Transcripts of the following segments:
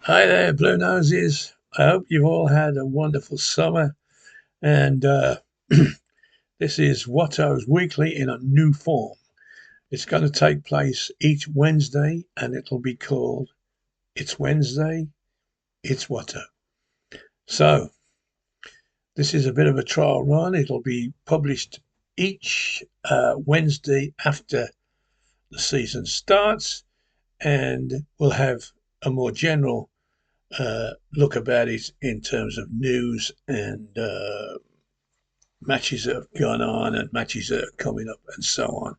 Hi there, Blue Noses. I hope you've all had a wonderful summer. And this is Watto's Weekly in a new form. It's going to take place each Wednesday and it'll be called It's Wednesday, It's Watto. So, this is a bit of a trial run. It'll be published each Wednesday after the season starts, and we'll have a more general look about it in terms of news and matches that have gone on and matches that are coming up and so on.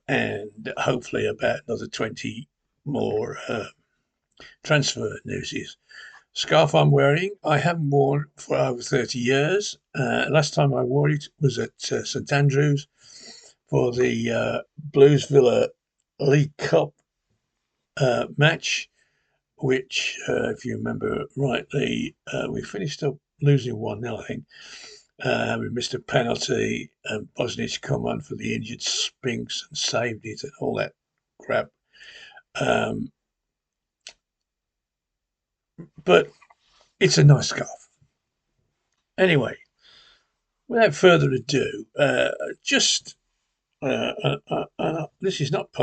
And hopefully about another 20 more transfer newses. Scarf I'm wearing, I haven't worn for over 30 years. Last time I wore it was at St Andrews for the Blues Villa League Cup match, which, if you remember rightly, we finished up losing 1-0, I think. We missed a penalty, and Bosnich come on for the injured Spinks and saved it and all that crap. Um, but it's a nice scarf. Anyway, without further ado, this is not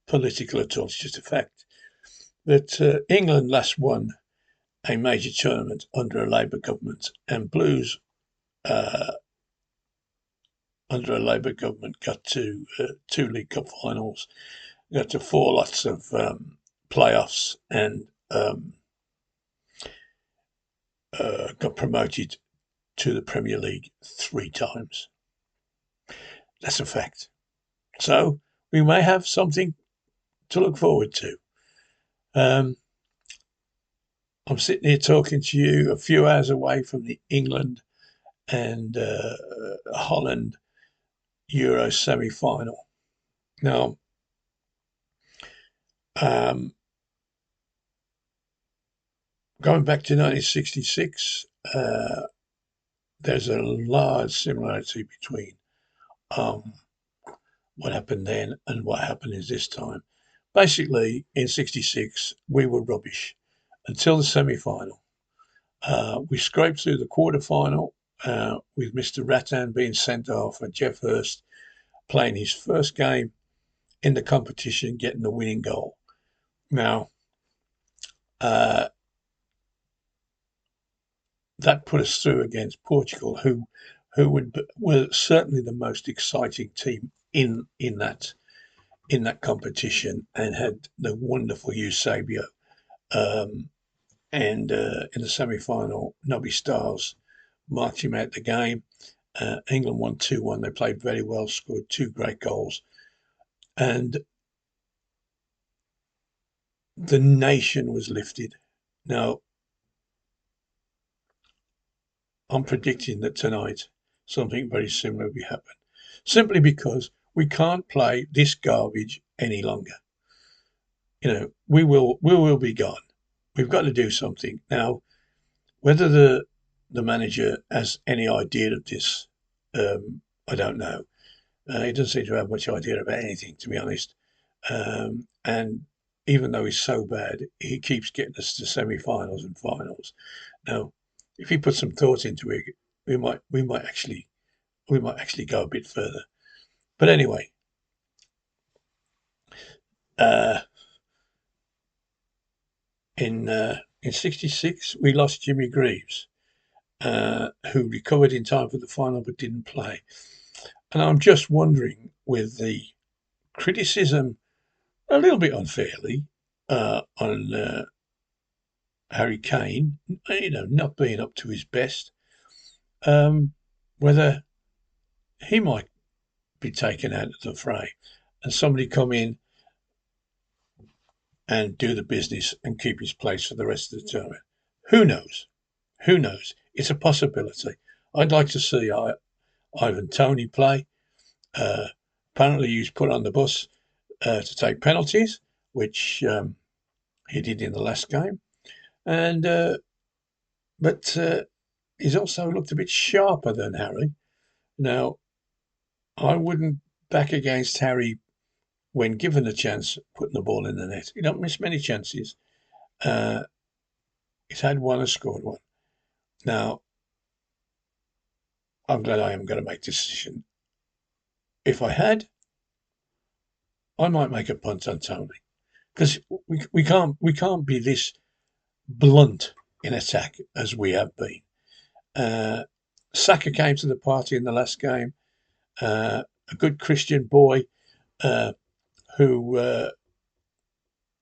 political at all, it's just a fact that England last won a major tournament under a Labour government, and Blues uh, under a Labour government got to two League Cup finals, got to four lots of playoffs, and got promoted to the Premier League 3 times. That's a fact. So we may have something to look forward to. Um, I'm sitting here talking to you a few hours away from the England and Holland Euro semi-final. Now, um, going back to 1966, there's a large similarity between um, what happened then and what happened is this time. Basically, in '66, we were rubbish until the semi-final. We scraped through the quarter-final with Mr. Rattan being sent off and Jeff Hurst playing his first game in the competition, getting the winning goal. Now, uh, that put us through against Portugal, who were certainly the most exciting team in that competition and had the wonderful Eusebio. Um, and in the semi-final, Nobby Stiles marked him out the game. England won 2-1. They played very well, scored two great goals, and the nation was lifted. Now, I'm predicting that tonight something very similar will happen, simply because we can't play this garbage any longer. We will be gone. We've got to do something now. Whether the manager has any idea of this, I don't know. He doesn't seem to have much idea about anything, to be honest. And even though he's so bad, he keeps getting us to semi-finals and finals. Now, if he put some thought into it, we might actually go a bit further. But anyway, uh, in '66 we lost Jimmy Greaves, who recovered in time for the final but didn't play. And I'm just wondering, with the criticism, a little bit unfairly, on Harry Kane, not being up to his best, um, whether he might be taken out of the fray and somebody come in and do the business and keep his place for the rest of the tournament. Who knows? Who knows? It's a possibility. I'd like to see Ivan Toney play. Apparently, he was put on the bus to take penalties, which he did in the last game, and but he's also looked a bit sharper than Harry. Now, I wouldn't back against Harry when given a chance putting the ball in the net. He don't miss many chances, Uh, he's had one and scored one. Now, I'm glad I am going to make this decision. If I had, I might make a punt on Tony because we can't be this blunt in attack as we have been. Uh, Saka came to the party in the last game. A good Christian boy uh, who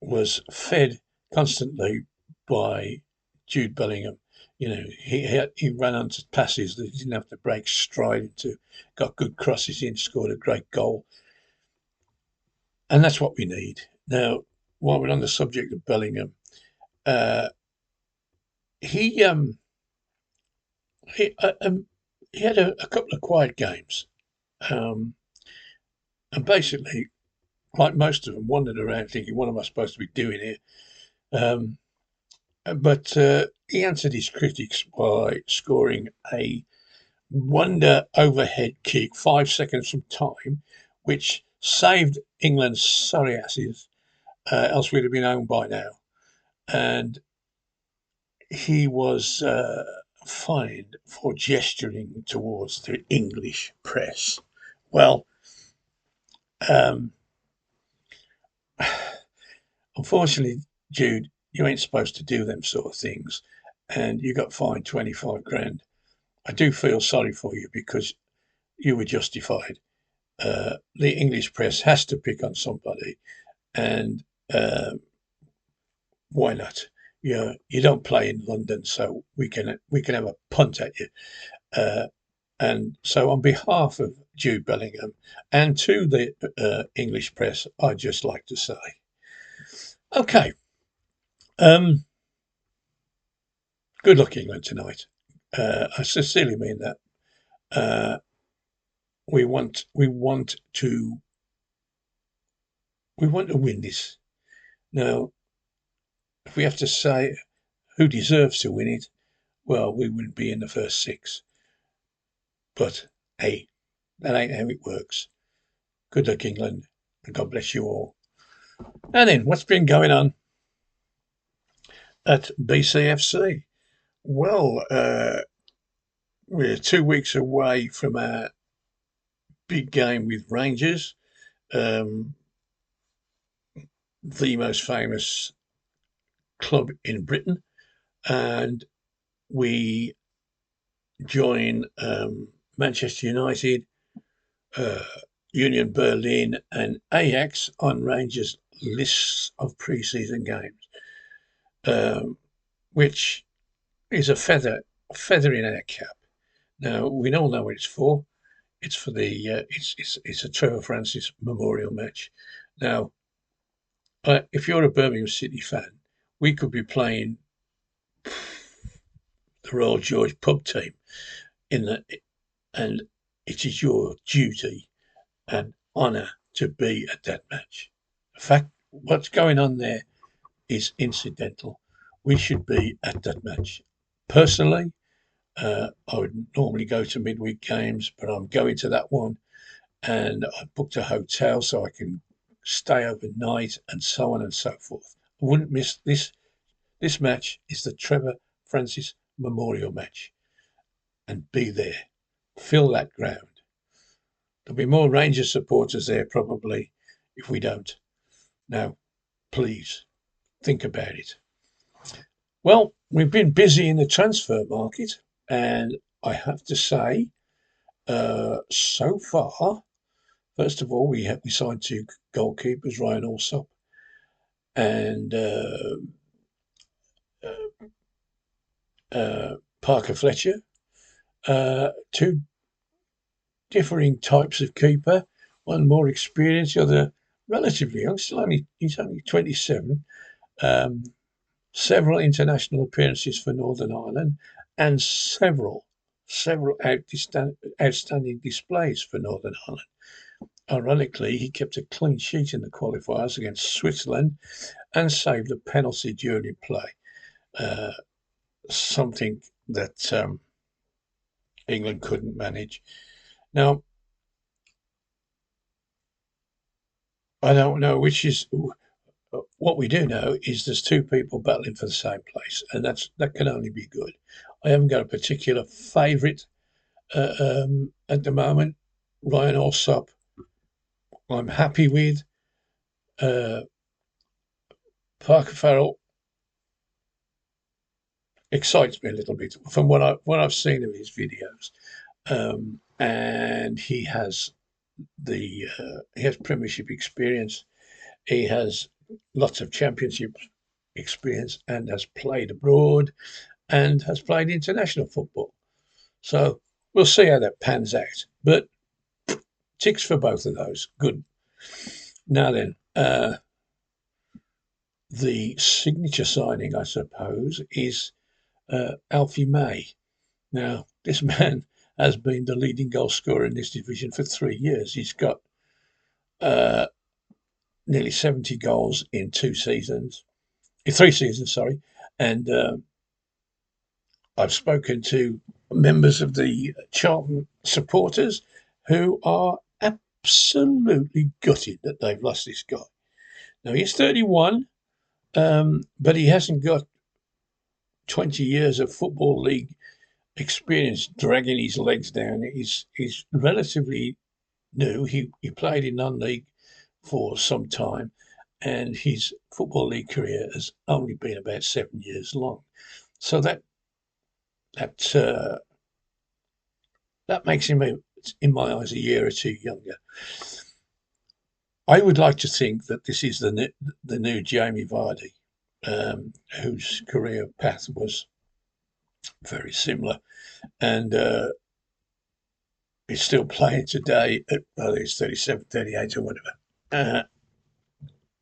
was fed constantly by Jude Bellingham. You know, he ran onto passes that he didn't have to break stride into. Got good crosses in, scored a great goal, and that's what we need now. While we're on the subject of Bellingham, uh, he he he had a couple of quiet games, um, and basically, like most of them, wandered around thinking, "What am I supposed to be doing here?" Um, but he answered his critics by scoring a wonder overhead kick 5 seconds from time, which saved England's sorry asses, else we'd have been home by now. And he was fined for gesturing towards the English press. Well, um, unfortunately, Jude, you ain't supposed to do them sort of things, and you got fined 25 grand. I do feel sorry for you because you were justified. The English press has to pick on somebody, and uh, why not? You don't play in London, so we can have a punt at you. Uh, and so, on behalf of Jude Bellingham and to the English press, I'd just like to say, okay, um, good luck England tonight. I sincerely mean that. Uh, we want to win this. Now, if we have to say who deserves to win it, well, we wouldn't be in the first six. But hey, that ain't how it works. Good luck, England, and God bless you all. And then, what's been going on at BCFC? Well, we're 2 weeks away from our big game with Rangers, um, the most famous club in Britain, and we join Manchester United, uh, Union Berlin, and Ajax on Rangers' lists of pre-season games, um, which is a feather in our cap. Now we all know what it's for. It's for the it's a Trevor Francis memorial match. Now, if you're a Birmingham City fan, we could be playing the Royal George pub team in the, and it is your duty and honour to be at that match. In fact, what's going on there is incidental. We should be at that match. Personally, I would normally go to midweek games, but I'm going to that one, and I booked a hotel so I can stay overnight and so on and so forth. I wouldn't miss this. This match is the Trevor Francis Memorial match, and be there. Fill that ground. There'll be more Rangers supporters there probably if we don't. Now, please think about it. Well, we've been busy in the transfer market, and I have to say, so far, first of all, we signed two goalkeepers, Ryan Allsop and Parker Fletcher, two differing types of keeper. One more experienced, the other relatively young. He's only 27. Um, Several international appearances for Northern Ireland, and several outstanding displays for Northern Ireland. Ironically, he kept a clean sheet in the qualifiers against Switzerland and saved a penalty during play, uh, something that England couldn't manage. Now, I don't know which is what we do know is there's two people battling for the same place, and that can only be good. I haven't got a particular favourite at the moment. Ryan Alsop, I'm happy with. Uh, Parker Farrell excites me a little bit from what I've seen of his videos, and he has Premiership experience. He has lots of Championship experience and has played abroad and has played international football. So we'll see how that pans out. But ticks for both of those. Good. Now then, the signature signing, I suppose, is Alfie May. Now, this man has been the leading goal scorer in this division for 3 years. He's got uh, nearly 70 goals in 3 seasons, sorry. And I've spoken to members of the Charlton supporters who are absolutely gutted that they've lost this guy. Now, he's 31, but he hasn't got 20 years of Football League experience dragging his legs down. He's relatively new. He played in non-league for some time, and his Football League career has only been about 7 years long. So that makes him, in my eyes, a year or two younger. I would like to think that this is the new Jamie Vardy, whose career path was very similar, and is still playing today at, well, he's 37, 38 or whatever,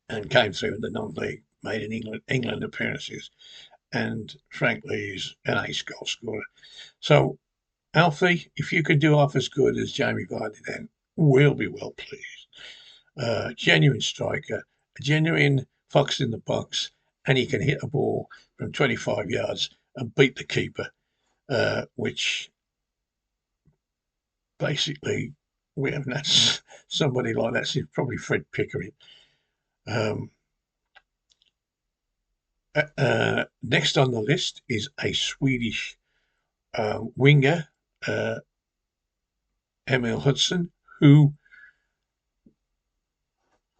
and came through in the non-league, made in England appearances, and frankly, he's an ace goal scorer. So, Alfie, if you could do half as good as Jamie Vardy, then we'll be well pleased. Genuine striker, a genuine fox in the box, and he can hit a ball from 25 yards and beat the keeper, which basically we haven't had somebody like that since probably Fred Pickering. Next on the list is a Swedish winger, Emil Hudson, who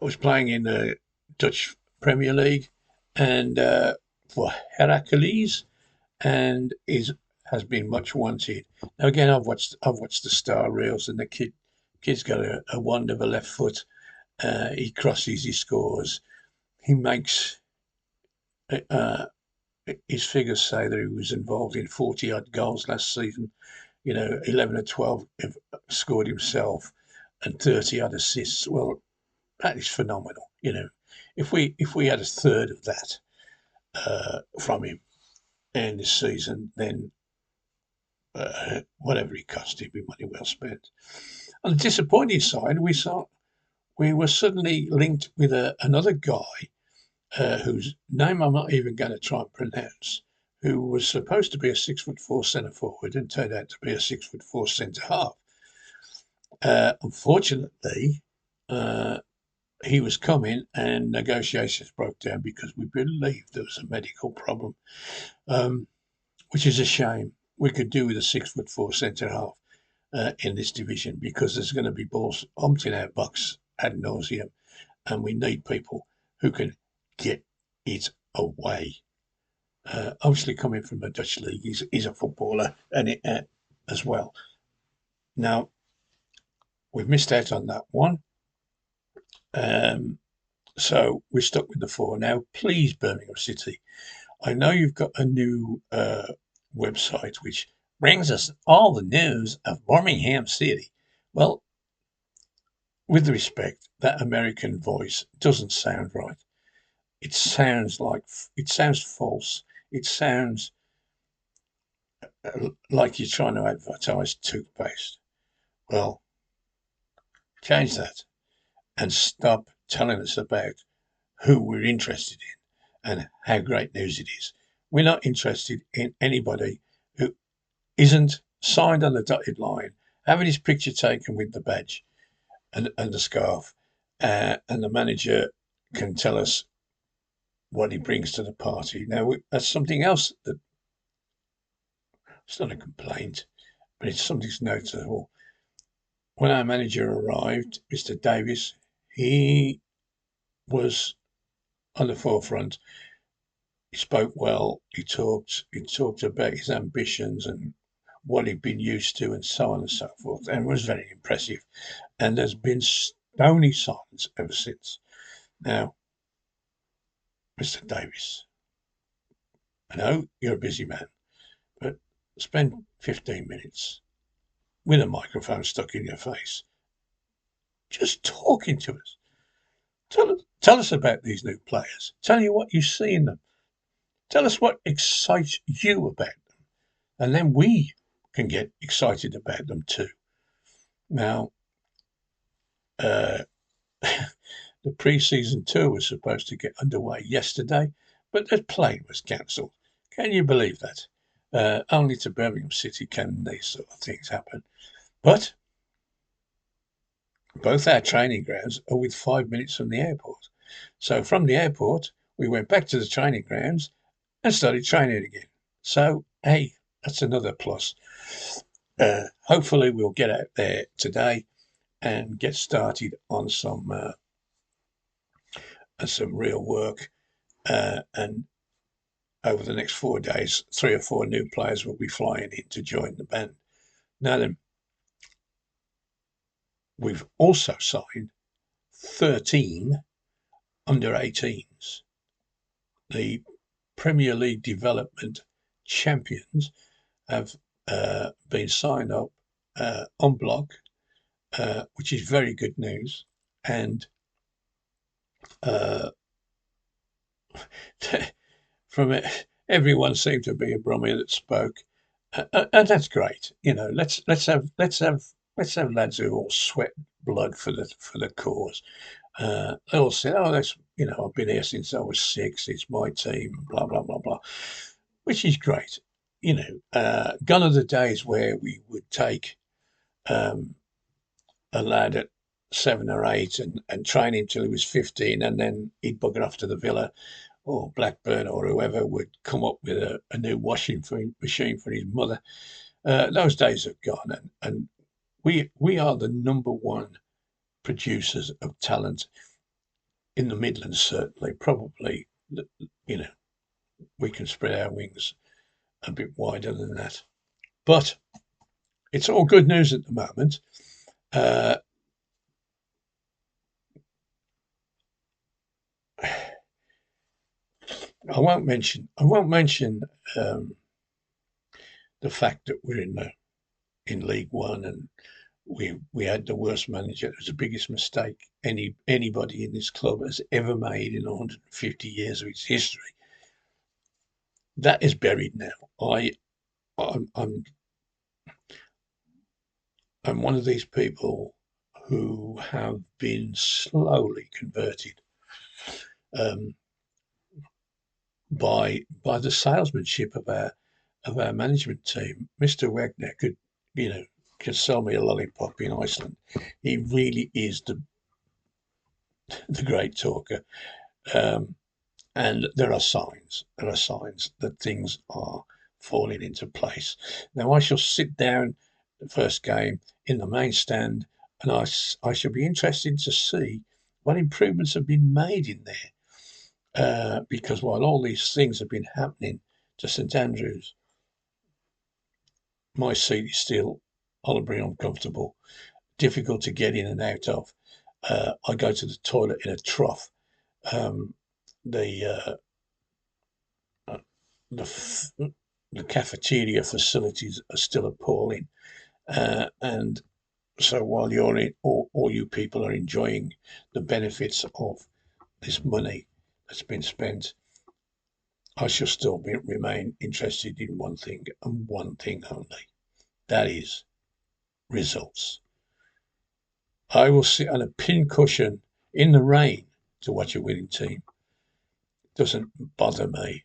was playing in the Dutch Premier League and for Heracles, and has been much wanted. Now again, I've watched the star reels, and the kid's got a wand of a left foot. He crosses, he scores, he makes. His figures say that he was involved in 40 odd goals last season. 11 or 12 scored himself, and 30 odd assists. Well, that is phenomenal. If we had a third of that from him in this season, then whatever he cost, he'd be money well spent. On the disappointing side, we were suddenly linked with another guy whose name I'm not even going to try and pronounce, who was supposed to be a 6'4" centre forward and turned out to be a 6'4" centre half. Unfortunately, he was coming and negotiations broke down because we believed there was a medical problem, which is a shame. We could do with a 6'4" centre half in this division because there's going to be balls pumped in our box ad nauseum, and we need people who can get it away. Obviously, coming from the Dutch league, he's a footballer and as well. Now, we've missed out on that one. So we're stuck with the four. Now, please, Birmingham City, I know you've got a new website which brings us all the news of Birmingham City. Well, with respect, that American voice doesn't sound right. It sounds false. It sounds like you're trying to advertise toothpaste. Well, change that and stop telling us about who we're interested in and how great news it is. We're not interested in anybody who isn't signed on the dotted line, having his picture taken with the badge and the scarf, and the manager can tell us what he brings to the party. Now, that's something else that it's not a complaint, but it's something noticeable. When our manager arrived, Mr. Davis, he was on the forefront. He spoke well. He talked about his ambitions and what he'd been used to, and so on and so forth, and it was very impressive. And there's been stony silence ever since. Now, Mr. Davis, I know you're a busy man, but spend 15 minutes with a microphone stuck in your face, just talking to us. Tell us about these new players. Tell you what you see in them. Tell us what excites you about them. And then we can get excited about them too. Now, uh, the pre-season tour was supposed to get underway yesterday, but the plane was cancelled. Can you believe that? Only to Birmingham City can these sort of things happen. But both our training grounds are with 5 minutes from the airport. So from the airport, we went back to the training grounds and started training again. So, hey, that's another plus. Hopefully, we'll get out there today and get started on some real work. And over the next 4 days, 3 or 4 new players will be flying in to join the band. Now then, we've also signed 13 under-18s. The Premier League development champions have been signed up en bloc, which is very good news. And from it, everyone seemed to be a Brummy that spoke, and that's great. You know, let's have lads who all sweat blood for the cause. They all said, "Oh, that's I've been here since I was 6. It's my team." Blah blah blah blah, which is great. Gone are the days where we would take a lad at 7 or 8 and train him till he was 15, and then he'd bugger off to the Villa or Blackburn or whoever would come up with a new washing machine for his mother. Those days have gone, and we are the number one producers of talent in the Midlands, certainly. Probably, we can spread our wings a bit wider than that. But it's all good news at the moment. I won't mention the fact that we're in League One and we had the worst manager. It was the biggest mistake anybody in this club has ever made in 150 years of its history. That is buried now. I'm one of these people who have been slowly converted by the salesmanship of our management team. Mr. Wagner could sell me a lollipop in Iceland. He really is the great talker. And there are signs that things are falling into place. Now I shall sit down the first game in the main stand, and I shall be interested to see what improvements have been made in there. Because while all these things have been happening to St Andrews, my seat is still horribly uncomfortable, difficult to get in and out of. I go to the toilet in a trough. The cafeteria facilities are still appalling, and so while all you people are enjoying the benefits of this money that's been spent, I shall still remain interested in one thing and one thing only. That is results. I will sit on a pincushion in the rain to watch a winning team. It doesn't bother me.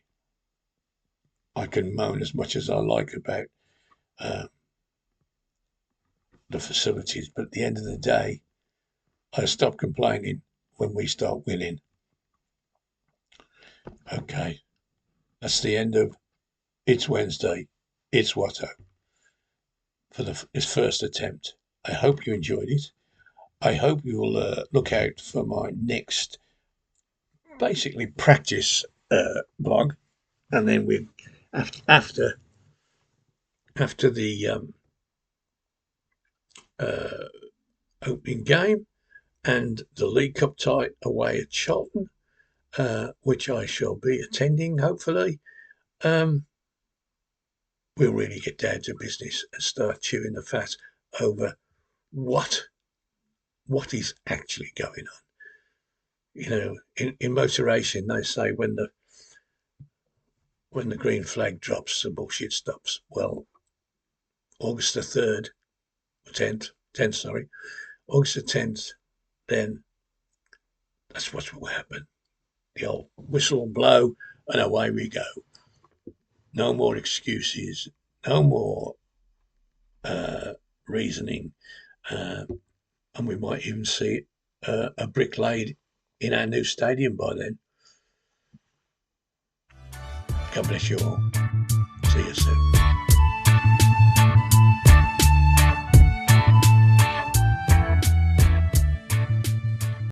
I can moan as much as I like about the facilities, but at the end of the day, I stop complaining when we start winning. Okay, that's the end of It's Wednesday. It's Watto for his first attempt. I hope you enjoyed it. I hope you'll look out for my next, basically practice blog, and then we after after the uh, opening game and the League Cup tie away at Charlton, which I shall be attending. Hopefully, um, we'll really get down to business and start chewing the fat over what is actually going on. You know, in motor racing, they say when the green flag drops, the bullshit stops. Well, August the 3rd, 10th, sorry, August the 10th, then that's what will happen. The old whistle will blow and away we go. No more excuses, no more reasoning, uh, and we might even see a brick laid in our new stadium by then. God bless you all. See you soon.